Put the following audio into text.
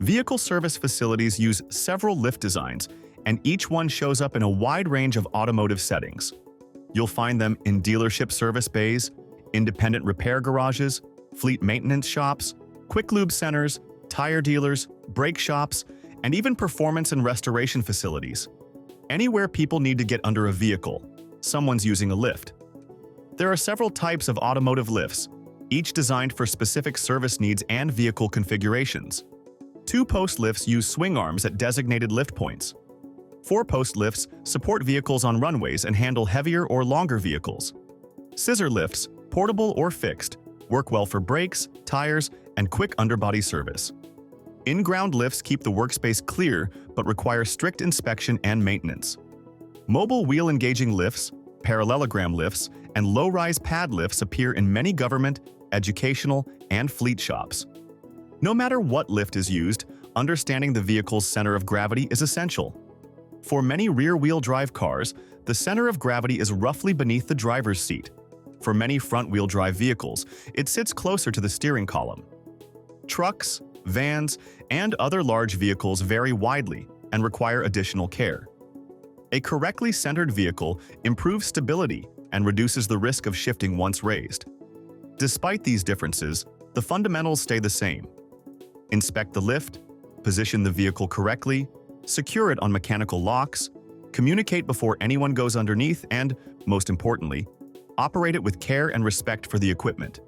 Vehicle service facilities use several lift designs, and each one shows up in a wide range of automotive settings. You'll find them in dealership service bays, independent repair garages, fleet maintenance shops, quick lube centers, tire dealers, brake shops, and even performance and restoration facilities. Anywhere people need to get under a vehicle, someone's using a lift. There are several types of automotive lifts, each designed for specific service needs and vehicle configurations. Two-post lifts use swing arms at designated lift points. Four-post lifts support vehicles on runways and handle heavier or longer vehicles. Scissor lifts, portable or fixed, work well for brakes, tires, and quick underbody service. In-ground lifts keep the workspace clear but require strict inspection and maintenance. Mobile wheel-engaging lifts, parallelogram lifts, and low-rise pad lifts appear in many government, educational, and fleet shops. No matter what lift is used, understanding the vehicle's center of gravity is essential. For many rear-wheel drive cars, the center of gravity is roughly beneath the driver's seat. For many front-wheel drive vehicles, it sits closer to the steering column. Trucks, vans, and other large vehicles vary widely and require additional care. A correctly centered vehicle improves stability and reduces the risk of shifting once raised. Despite these differences, the fundamentals stay the same. Inspect the lift, position the vehicle correctly, secure it on mechanical locks, communicate before anyone goes underneath, and, most importantly, operate it with care and respect for the equipment.